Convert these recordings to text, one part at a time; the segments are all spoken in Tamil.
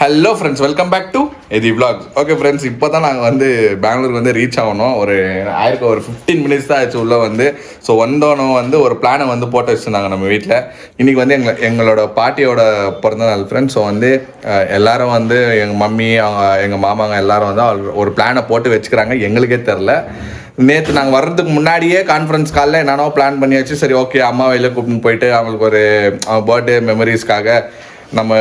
Hello friends, welcome back to எதி விலாக்ஸ். ஓகே ஃப்ரெண்ட்ஸ், இப்போ தான் நாங்கள் வந்து பெங்களூருக்கு வந்து ரீச் ஆகணும். ஒரு 15 மினிட்ஸ் தான் ஆச்சு உள்ளே வந்து. ஸோ வந்தோன்னே வந்து ஒரு பிளானை வந்து போட்டு வச்சுருந்தாங்க நம்ம வீட்டில். இன்றைக்கி வந்து எங்களோட பாட்டியோட பிறந்தநாள் ஃப்ரெண்ட்ஸ். ஸோ வந்து எல்லோரும் வந்து எங்கள் மம்மி எங்கள் மாமாங்க எல்லோரும் வந்து ஒரு பிளானை போட்டு வச்சுக்கிறாங்க. எங்களுக்கே தெரில. நேற்று நாங்கள் வர்றதுக்கு முன்னாடியே கான்ஃபரன்ஸ் காலில் என்னென்னோ பிளான் பண்ணியாச்சு. சரி, ஓகே, அம்மா வெளியில் கூப்பிட்டு போயிட்டு அவங்களுக்கு ஒரு பர்த்டே மெமரிஸ்க்காக நம்ம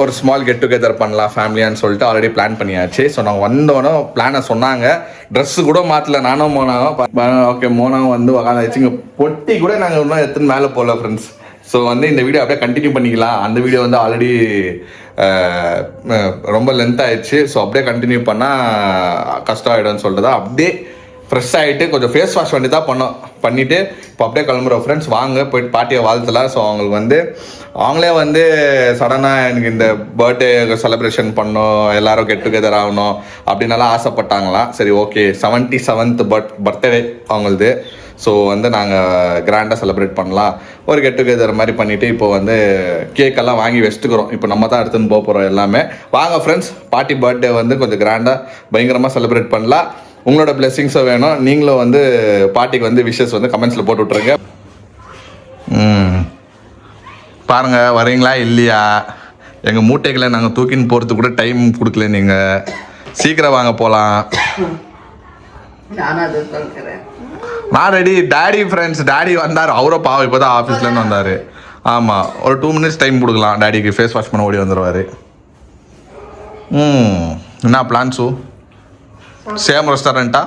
ஒரு ஸ்மால் கெட் டுகெதர் பண்ணலாம் ஃபேமிலியான்னு சொல்லிட்டு ஆல்ரெடி பிளான் பண்ணியாச்சு. ஸோ நாங்கள் வந்தோன்னே பிளானை சொன்னாங்க. ட்ரெஸ்ஸு கூட மாற்றல. நானும் மோனாவும் ஓகே, மோனாவும் வந்து உட்காந்து வச்சுங்க. பொட்டி கூட நாங்கள் இன்னும் எடுத்துன்னு மேலே போகல ஃப்ரெண்ட்ஸ். ஸோ வந்து இந்த வீடியோ அப்படியே கண்டினியூ பண்ணிக்கலாம். அந்த வீடியோ வந்து ஆல்ரெடி ரொம்ப லென்த் ஆயிடுச்சு. ஸோ அப்படியே கண்டினியூ பண்ணால் கஷ்டம் ஆகிடும்னு சொல்லிட்டு தான் அப்படியே ஃப்ரெஷ் ஆகிட்டு கொஞ்சம் ஃபேஸ் வாஷ் பண்ணி தான் பண்ணிவிட்டு இப்போ அப்படியே கிளம்புறோம் ஃப்ரெண்ட்ஸ். வாங்க போய்ட்டு பாட்டியை வாழ்த்தலாம். ஸோ அவங்களுக்கு வந்து அவங்களே வந்து சடனாக எனக்கு இந்த பர்த்டே செலிப்ரேஷன் பண்ணணும், எல்லோரும் கெட் டுகெதர் ஆகணும் அப்படின்னாலாம் ஆசைப்பட்டாங்களாம். சரி, ஓகே, 77th பர்த்டே அவங்களது. ஸோ வந்து நாங்கள் கிராண்டாக செலிப்ரேட் பண்ணலாம், ஒரு கெட் டுகெதர் மாதிரி பண்ணிவிட்டு இப்போ வந்து கேக்கெல்லாம் வாங்கி வச்சுட்டுக்கிறோம். இப்போ நம்ம தான் எடுத்துன்னு போக போகிறோம் எல்லாமே. வாங்க ஃப்ரெண்ட்ஸ், பாட்டி பர்த்டே வந்து கொஞ்சம் கிராண்டாக பயங்கரமாக செலிப்ரேட் பண்ணலாம். உங்களோட பிளெஸிங்ஸும் வேணும். நீங்களும் வந்து பாட்டிக்கு வந்து விஷஸ் வந்து கமெண்ட்ஸில் போட்டு விட்ருங்க. பாருங்கள், வரீங்களா இல்லையா? எங்கள் மூட்டைகளை நாங்கள் தூக்கின்னு போகிறதுக்கு கூட டைம் கொடுக்கல. நீங்கள் சீக்கிரம் வாங்க போகலாம். நான் ரெடி. டேடி ஃப்ரெண்ட்ஸ், டேடி வந்தார். அவரோ பாவம் இப்போ தான் ஆஃபீஸ்லேருந்து வந்தார். ஆமாம், ஒரு 2 மினிட்ஸ் டைம் கொடுக்கலாம். டேடிக்கு ஃபேஸ் வாஷ் பண்ண ஓடி வந்துடுவார். என்ன பிளான்ஸு? சேம் ரெஸ்டாரண்ட்டா?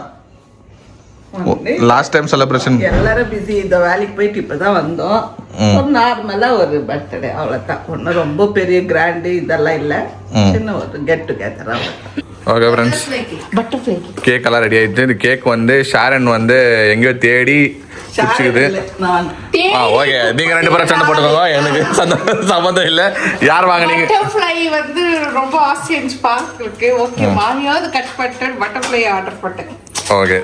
லாஸ்ட் டைம் செலிப்ரேஷன் எல்லாரும் பிஸி. இந்த வேலைக்கு போயிட்டு இப்பதான் வந்தோம். ஒரு நார்மலா ஒரு பர்த்டே, அவ்வளவுதான். ஒன்றும் ரொம்ப பெரிய கிராண்டு இதெல்லாம் இல்லை. சின்ன ஒரு get together. Okay friends, butterfly cake எல்லாம் ரெடி ஆயிடுச்சு. இந்த கேக் வந்து ஷாரன் வந்து எங்கேயோ தேடி பிடிச்சிக்குது. ஓகே, நீங்க 2 பேரும் சண்டை போட்டுக்கோங்க. எனக்கு சம்மந்தம் இல்லை. யார் வாங்கினீங்க? பட்டர்ஃப்ளை வந்து ரொம்ப ஆசையா பார்க்கறதுக்கு. ஓகே, மாமியாவது கட் பண்ணிட்டு பட்டர்ஃப்ளை ஆர்டர் பண்ணேன். ஓகே,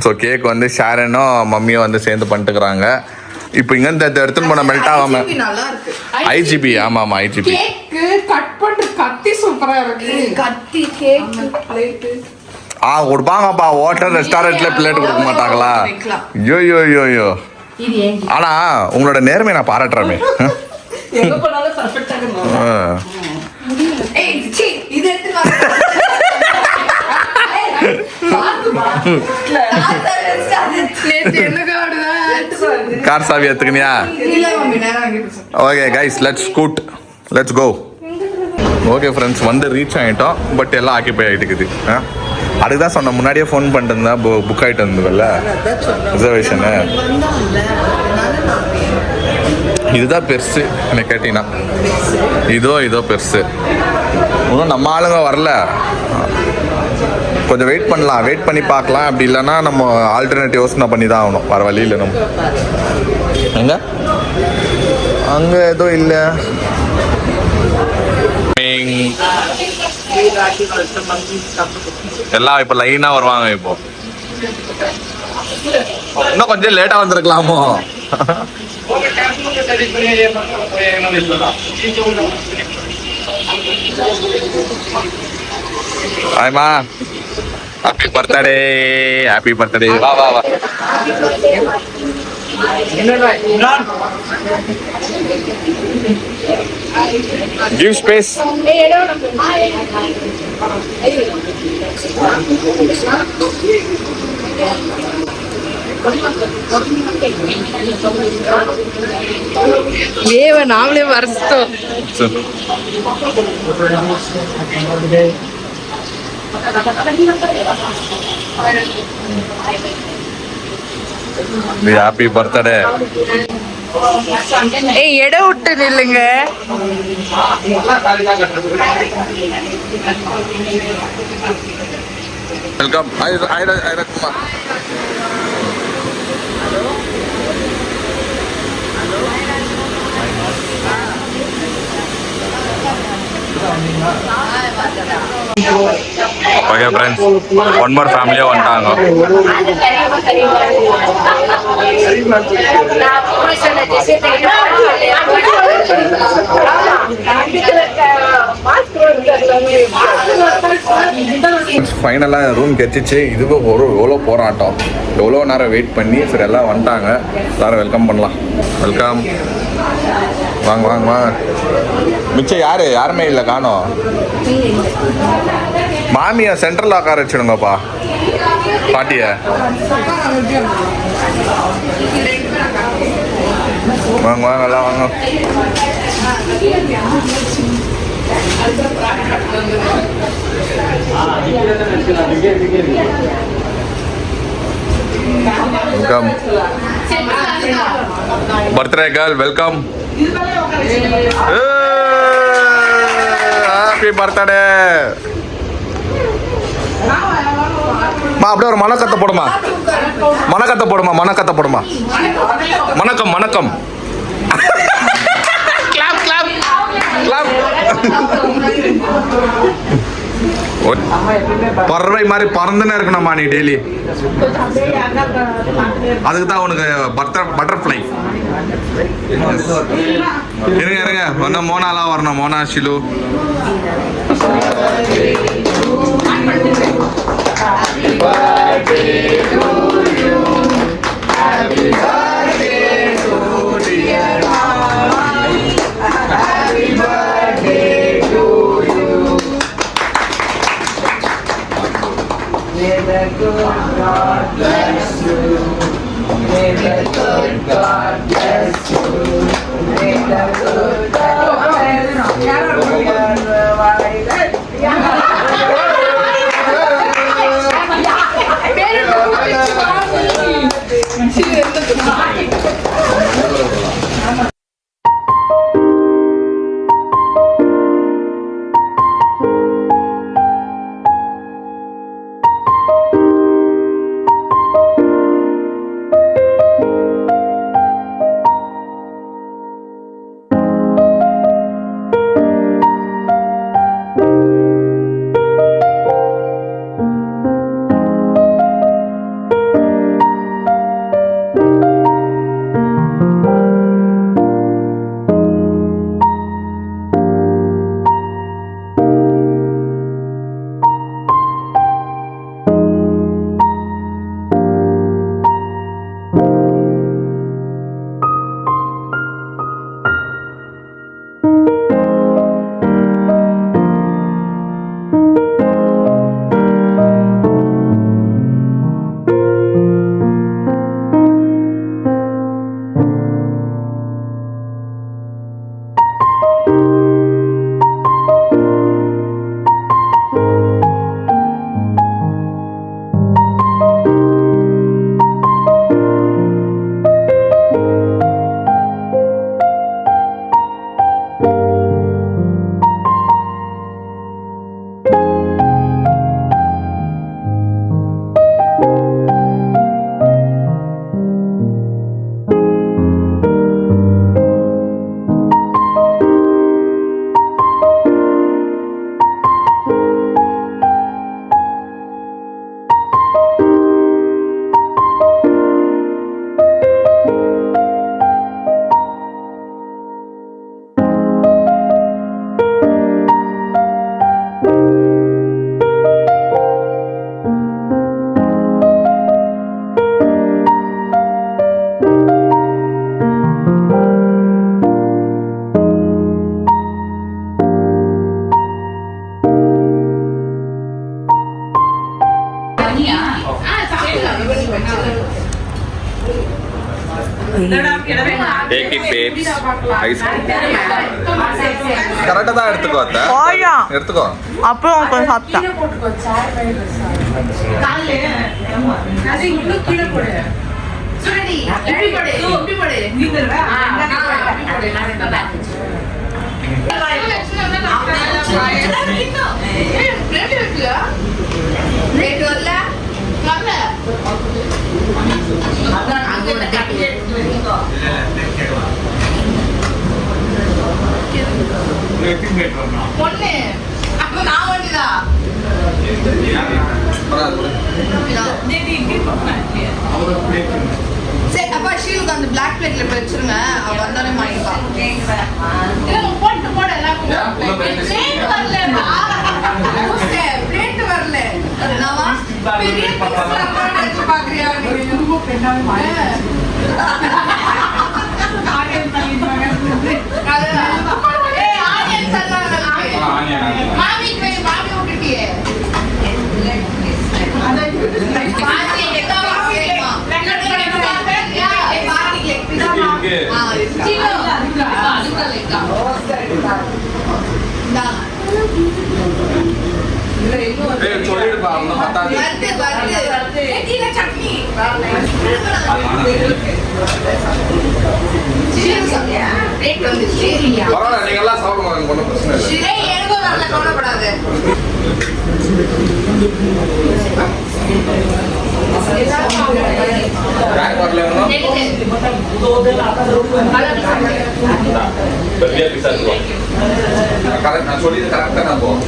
ஸோ கேக் வந்து ஷாரனும் மம்மியும் வந்து சேர்ந்து பண்ணிட்டுக்கிறாங்க. இப்போ இங்கே இந்த எடுத்துன்னு போன மெல்ட் ஆகாம ஐஜிபி. ஆமாம், ஐஜிபி கட் பண்ணுற கத்தி சூப்பரா இருக்கு. கத்தி கேக் பிளேட்டு கொடுப்பாங்கப்பா. ஹோட்டல் ரெஸ்டாரண்ட்ல பிளேட் கொடுக்க மாட்டாங்களா? ஐயோ. ஆனா உங்களோட நேர்மையை நான் பாராட்டுறேன். கார் சாவி எடுத்துக்கினியா? Okay guys, let's go. Okay friends, வந்து ரீச் ஆகிட்டோம். பட் எல்லாம் ஆக்கிபை ஆகிட்டுக்குது. அதுக்கு தான் சொன்னேன், முன்னாடியே ஃபோன் பண்ணிட்டு இருந்தா புக் ஆகிட்டு இருந்ததுல்ல ரிசர்வேஷனு. இதுதான் பெருசு எனக்கு கேட்டீங்கன்னா. இதோ பெருசு. இன்னும் நம்ம ஆளுங்க வரல. கொஞ்சம் வெயிட் பண்ணலாம், வெயிட் பண்ணி பார்க்கலாம். அப்படி இல்லைன்னா நம்ம ஆல்டர்னேட்டிவ் யோசனை பண்ணி தான் ஆகணும். வர வழி இல்லை. நம்ம எங்க அங்கே ஏதோ இல்லை. எல்லாம் இப்போ லைனாக வருவாங்க. இப்போ இன்னும் கொஞ்சம் லேட்டாக வந்திருக்கலாமோ? ஆமா, ஹாப்பி பர்த்டே. வா. Give space. நாமளே வரச்சிட்டோம். Happy birthday. இடம் விட்டு நில்லுங்க. வெல்கம். ஐரக்குமா. ஓகே ஃப்ரெண்ட்ஸ், ஒன் மோர் ஃபேமிலியாக வந்துட்டாங்க. ஃபைனலாக ரூம் கெச்சிச்சு. இதுவே எவ்வளோ போராட்டம், எவ்வளோ நேரம் வெயிட் பண்ணி சரி எல்லாம் வந்துட்டாங்க. எல்லாரும் வெல்கம் பண்ணலாம். வெல்கம், வாங்க வாங்க வாங்க. மிச்சம் யாருமே இல்லை, காணோம். மாமியை சென்ட்ரல் உட்கார வச்சுடுங்கப்பா, பாட்டிய. வாங்க வாங்க எல்லாம் வாங்க. Welcome, birthday girl welcome. Happy birthday. அப்படியே ஒரு மணக்கத்தை போடுமா, மணக்கத்தை போடுமா, மணக்கத்தை போடுமா. வணக்கம் வணக்கம். Clap clap clap. பறவை மாதிரி பறந்துன்னு இருக்கணும்மா நீ டெய்லி. அதுக்கு தான் உனக்கு பட்டர்ஃப்ளை. இருங்க இருங்க, இன்னும் மோனாலாம் வரணும். Mona, ஷிலு. Happy birthday to you. Happy birthday to dear Mami. Happy birthday to you. May the good God bless you. May the good God bless you. May the good God bless you. Take it, babes. Ice cream. கரெக்டா தான் எடுத்துக்கோ அத்தை. எடுத்துக்கோ. அப்புறம் கொஞ்சம் சாப்பிட்டா. அது இன்னும் கீழ போடு. சுரடி, இப்படி போடு. இப்படி போடு. நீ தரவா? இப்படி போடு. நான் தரேன். பொண்ணு அப்ப நான் வந்துதான் சரி அப்பா ஷீலுக்கு அந்த பிளாக் பிளேட்ல வச்சிருங்க அவ வந்தாலே மாட்டிப்பா போட்டு போட எல்லாம் பாக்குறியா ரொம்ப பெண்ணாவே மாறிடுச்சு. சொல்லிடுப்பா ஒன்றும் பத்தாது. பரவாயில்ல, நீங்க எல்லாம் சாப்பிடுவாங்க, எனக்கு ஒன்றும் பிரச்சனை இல்லை. பேங்க் வரல வேணும். பெரிய பீஸா இருக்கும். கரெக்ட், நான் சொல்லியது கரெக்டா நான் போவோம்.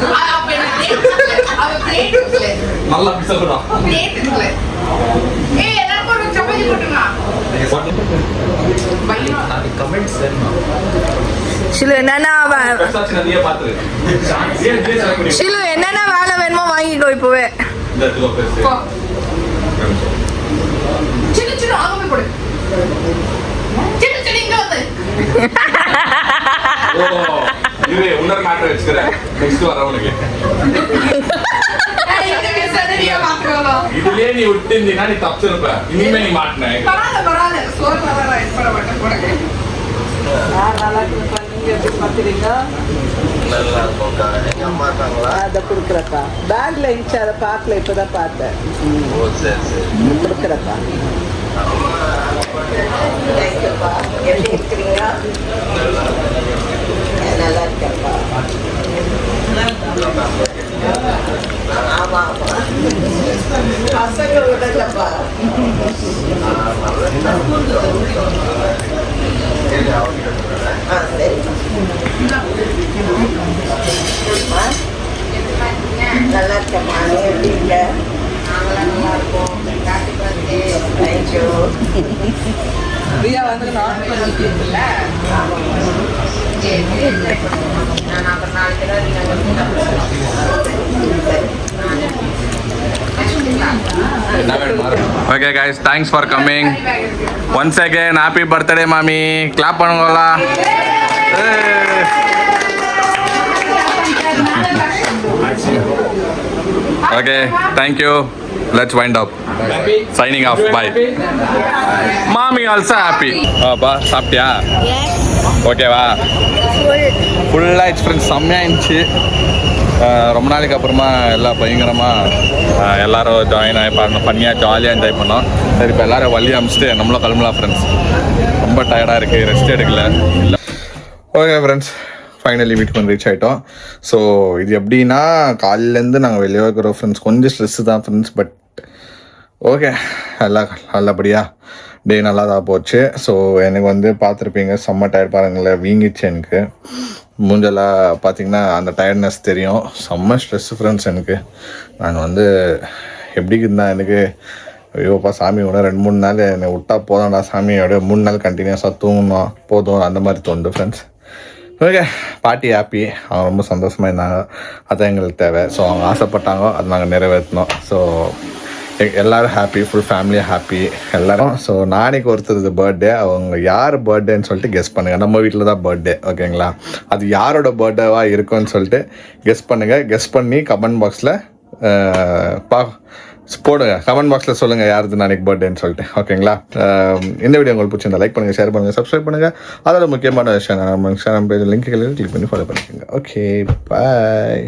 நல்லா பீஸா இருக்கும். ஷிலு என்னன்னா பெருசாச்சு நான் நீயே பாத்துரு. ஷிலு என்னென்ன வேலை வேணுமோ வாங்கிக்கோ இப்பவே. இந்த இடத்துல பெருசு. சின்ன சின்ன ஆகவே போடு. சின்ன சின்ன இங்க வந்து. ஓ, இது இன்னொரு மேட்டர் வச்சுக்கிறேன். நெக்ஸ்ட் வரவனுக்கு. இதுலயே நீ விட்டுருந்தீங்கன்னா நீ தப்பிச்சிருப்ப. இனிமே நீ மாட்டின. பரவாயில்ல சோறு வர பண்ண மாட்டேன் போடுங்க. நல்லா இருக்குப்பா. நீங்க எப்படி பார்க்குறீங்க? அதை கொடுக்குறப்பா. பேக்ல இருந்துச்சு, அதை பார்க்கல, இப்போதான் பார்த்தேன். கொடுக்குறப்பா. தேங்க்யூப்பா. எப்படி இருக்கிறீங்க? நல்லா இருக்கேன்ப்பா. ஆமா ஆமா, பசங்க விடலப்பா. சரி, நல்லா இருக்கேம்மா. நீ எப்படி இருக்க? நல்லா இருக்கும். தேங்க்யூ. பிரியா வந்து நான் பண்ணிக்கல. Okay guys, thanks for coming. Once again, happy birthday mommy. Clap பண்ணுங்களா. Okay, thank you. Let's wind up. Signing off. Bye. Mommy also happy. அப்பா சாப்பிட்டியா? ஓகேவா? ஃபுல்லாக எக்ஸ்பீரியன்ஸ் செம்மையாக இருந்துச்சு. ரொம்ப நாளைக்கு அப்புறமா எல்லாம் பயங்கரமாக எல்லாரும் ஜாயின் ஆகி பண்ணியாக ஜாலியாக என்ஜாய் பண்ணோம். சரி, இப்போ எல்லோரும் வழி அமிச்சிட்டு நம்மளும் கிளம்பலாம் ஃப்ரெண்ட்ஸ். ரொம்ப டயர்டாக இருக்குது, ரெஸ்ட் எடுக்கல. இல்லை, ஓகே ஃப்ரெண்ட்ஸ், ஃபைனலி வீட்டுக்கு வந்து ரீச் ஆகிட்டோம். ஸோ இது எப்படின்னா, காலையிலேருந்து நாங்கள் வெளியே இருக்கிறோம் ஃப்ரெண்ட்ஸ். கொஞ்சம் ஸ்ட்ரெஸ்ஸு தான் ஃப்ரெண்ட்ஸ், பட் ஓகே, நல்லபடியாக டே நல்லா தான் போச்சு. ஸோ எனக்கு வந்து பார்த்துருப்பீங்க, செம்ம டயர்ட் பாருங்களேன், வீங்கிச்சு எனக்கு. மூஞ்செல்லாம் பார்த்தீங்கன்னா அந்த டயர்ட்னஸ் தெரியும். செம்ம ஸ்ட்ரெஸ் ஃப்ரெண்ட்ஸ் எனக்கு. நான் வந்து எப்படி இருந்தால் எனக்கு ஐயோப்பா சாமி விட 2-3 நாள் என்னை விட்டா போதாம்டா சாமியோட 3 நாள் கண்டினியூஸாக தூங்கணும் போதும் அந்த மாதிரி தோணுது ஃப்ரெண்ட்ஸ். ஓகே, பாட்டி ஹாப்பி, அவங்க ரொம்ப சந்தோஷமாக இருந்தாங்க. அதான் எங்களுக்கு தேவை. ஸோ அவங்க ஆசைப்பட்டாங்க, அது நாங்கள் நிறைவேற்றினோம். ஸோ எல்லோரும் ஹாப்பி, ஃபுல் ஃபேமிலியாக ஹாப்பி எல்லோரும். ஸோ நாளைக்கு ஒருத்தர் பர்த்டே. அவங்க யார் பர்த்டேன்னு சொல்லிட்டு கெஸ் பண்ணுங்கள். நம்ம வீட்டில் தான் பர்த்டே, ஓகேங்களா? அது யாரோட பர்த்டேவாக இருக்கும்னு சொல்லிட்டு கெஸ் பண்ணுங்கள். கெஸ் பண்ணி கமெண்ட் பாக்ஸில் போடுங்க. கமெண்ட் பாக்ஸில் சொல்லுங்கள் யாருது நாளைக்கு பர்த்டேன்னு சொல்லிட்டு, ஓகேங்களா? இந்த வீடியோ உங்களுக்கு பிடிச்சிருந்தா லைக் பண்ணுங்கள், ஷேர் பண்ணுங்கள், சப்ஸ்கிரைப் பண்ணுங்கள். அதோட முக்கியமான விஷயம் நம்ம இன்ஸ்டாகிராம் பேஜ் லிங்க் கிளிக் பண்ணி ஃபாலோ பண்ணிக்கோங்க. ஓகே, பாய்.